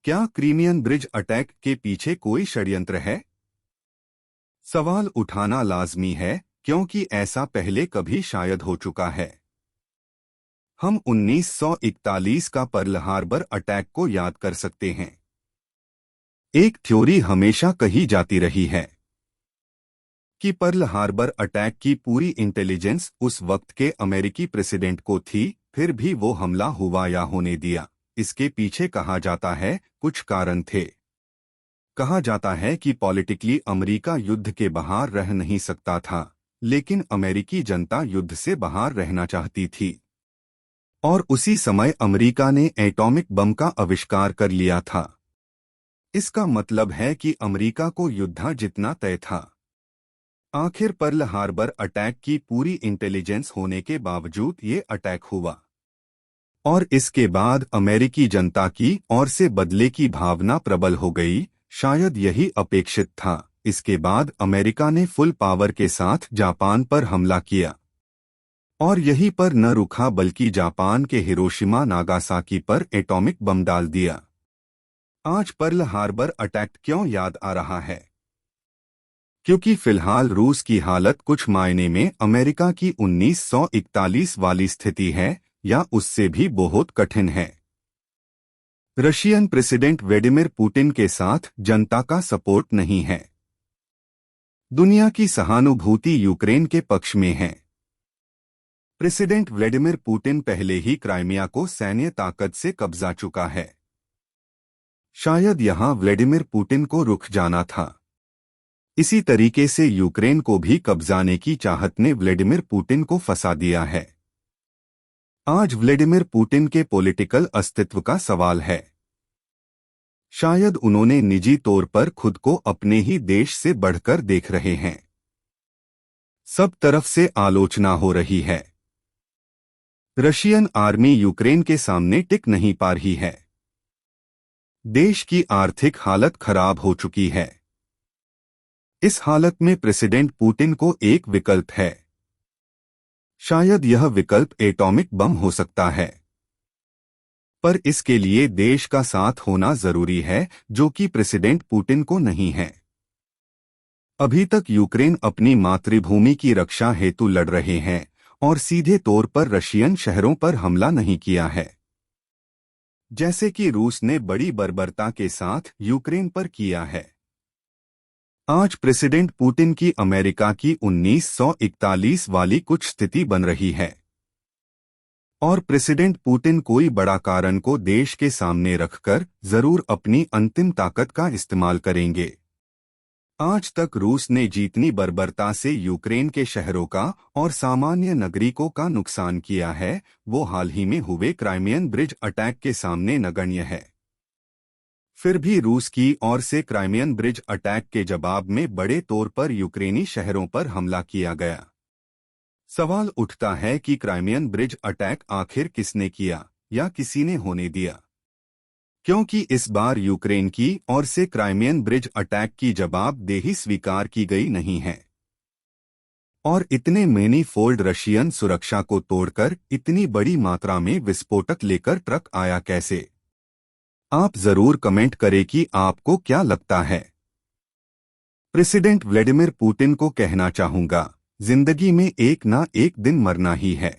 क्या Crimean bridge attack के पीछे कोई षड्यंत्र है? सवाल उठाना लाजमी है क्योंकि ऐसा पहले कभी शायद हो चुका है। हम 1941 का पर्ल हार्बर अटैक को याद कर सकते हैं। एक थ्योरी हमेशा कही जाती रही है कि पर्ल हार्बर अटैक की पूरी इंटेलिजेंस उस वक्त के अमेरिकी प्रेसिडेंट को थी, फिर भी वो हमला हुआ या होने दिया। इसके पीछे कहा जाता है कुछ कारण थे। कहा जाता है कि पॉलिटिकली अमेरिका युद्ध के बाहर रह नहीं सकता था, लेकिन अमेरिकी जनता युद्ध से बाहर रहना चाहती थी। और उसी समय अमेरिका ने एटॉमिक बम का आविष्कार कर लिया था। इसका मतलब है कि अमेरिका को युद्ध जीतना तय था। आखिर पर्ल हार्बर अटैक की पूरी इंटेलिजेंस होने के बावजूद ये अटैक हुआ, और इसके बाद अमेरिकी जनता की ओर से बदले की भावना प्रबल हो गई। शायद यही अपेक्षित था। इसके बाद अमेरिका ने फुल पावर के साथ जापान पर हमला किया, और यहीं पर न रुका बल्कि जापान के हिरोशिमा नागासाकी पर एटॉमिक बम डाल दिया। आज पर्ल हार्बर अटैक क्यों याद आ रहा है? क्योंकि फिलहाल रूस की हालत कुछ मायने में अमेरिका की 1941 वाली स्थिति है, या उससे भी बहुत कठिन है। रशियन प्रेसिडेंट व्लादिमीर पुतिन के साथ जनता का सपोर्ट नहीं है। दुनिया की सहानुभूति यूक्रेन के पक्ष में है। प्रेसिडेंट व्लादिमीर पुतिन पहले ही क्राइमिया को सैन्य ताकत से कब्जा चुका है। शायद यहां व्लादिमीर पुतिन को रुक जाना था। इसी तरीके से यूक्रेन को भी कब्जाने की चाहत ने व्लादिमीर पुतिन को फंसा दिया है। आज व्लादिमीर पुतिन के पॉलिटिकल अस्तित्व का सवाल है। शायद उन्होंने निजी तौर पर खुद को अपने ही देश से बढ़कर देख रहे हैं। सब तरफ से आलोचना हो रही है। रशियन आर्मी यूक्रेन के सामने टिक नहीं पा रही है। देश की आर्थिक हालत खराब हो चुकी है। इस हालत में प्रेसिडेंट पुतिन को एक विकल्प है। शायद यह विकल्प एटॉमिक बम हो सकता है, पर इसके लिए देश का साथ होना जरूरी है, जो कि प्रेसिडेंट पुतिन को नहीं है। अभी तक यूक्रेन अपनी मातृभूमि की रक्षा हेतु लड़ रहे हैं और सीधे तौर पर रशियन शहरों पर हमला नहीं किया है, जैसे कि रूस ने बड़ी बर्बरता के साथ यूक्रेन पर किया है। आज प्रेसिडेंट पुतिन की अमेरिका की 1941 वाली कुछ स्थिति बन रही है, और प्रेसिडेंट पुतिन कोई बड़ा कारण को देश के सामने रखकर जरूर अपनी अंतिम ताकत का इस्तेमाल करेंगे। आज तक रूस ने जितनी बर्बरता से यूक्रेन के शहरों का और सामान्य नागरिकों का नुकसान किया है, वो हाल ही में हुए क्राइमियन ब्रिज अटैक के सामने नगण्य है। फिर भी रूस की ओर से क्राइमियन ब्रिज अटैक के जवाब में बड़े तौर पर यूक्रेनी शहरों पर हमला किया गया। सवाल उठता है कि क्राइमियन ब्रिज अटैक आखिर किसने किया या किसी ने होने दिया, क्योंकि इस बार यूक्रेन की ओर से क्राइमियन ब्रिज अटैक की जवाबदेही स्वीकार की गई नहीं है। और इतने मैनीफोल्ड रशियन सुरक्षा को तोड़कर इतनी बड़ी मात्रा में विस्फोटक लेकर ट्रक आया कैसे? आप जरूर कमेंट करें कि आपको क्या लगता है। प्रेसिडेंट व्लादिमीर पुतिन को कहना चाहूंगा, जिंदगी में एक ना एक दिन मरना ही है,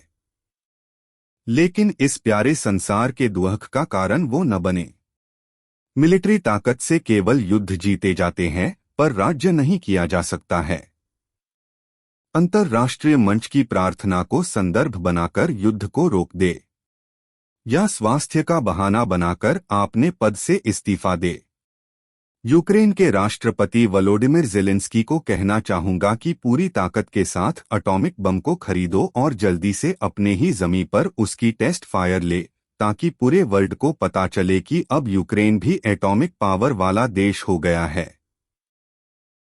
लेकिन इस प्यारे संसार के दुख का कारण वो न बने। मिलिट्री ताकत से केवल युद्ध जीते जाते हैं, पर राज्य नहीं किया जा सकता है। अंतर्राष्ट्रीय मंच की प्रार्थना को संदर्भ बनाकर युद्ध को रोक दे, या स्वास्थ्य का बहाना बनाकर आपने पद से इस्तीफा दे। यूक्रेन के राष्ट्रपति वोलोडिमिर ज़ेलेंस्की को कहना चाहूंगा कि पूरी ताकत के साथ एटॉमिक बम को खरीदो और जल्दी से अपने ही जमीन पर उसकी टेस्ट फायर ले, ताकि पूरे वर्ल्ड को पता चले कि अब यूक्रेन भी एटॉमिक पावर वाला देश हो गया है।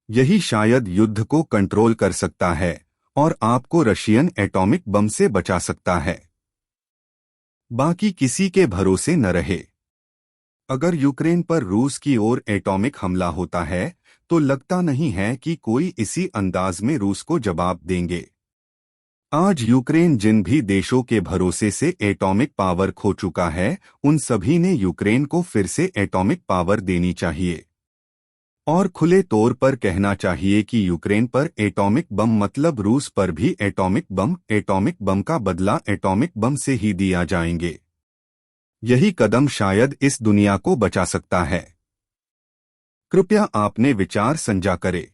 यही शायद युद्ध को कंट्रोल कर सकता है और आपको रशियन एटॉमिक बम से बचा सकता है। बाकी किसी के भरोसे न रहे। अगर यूक्रेन पर रूस की ओर एटॉमिक हमला होता है, तो लगता नहीं है कि कोई इसी अंदाज में रूस को जवाब देंगे। आज यूक्रेन जिन भी देशों के भरोसे से एटॉमिक पावर खो चुका है, उन सभी ने यूक्रेन को फिर से एटॉमिक पावर देनी चाहिए। और खुले तौर पर कहना चाहिए कि यूक्रेन पर एटॉमिक बम मतलब रूस पर भी एटॉमिक बम का बदला एटॉमिक बम से ही दिया जाएंगे। यही कदम शायद इस दुनिया को बचा सकता है। कृपया आपने विचार साझा करें।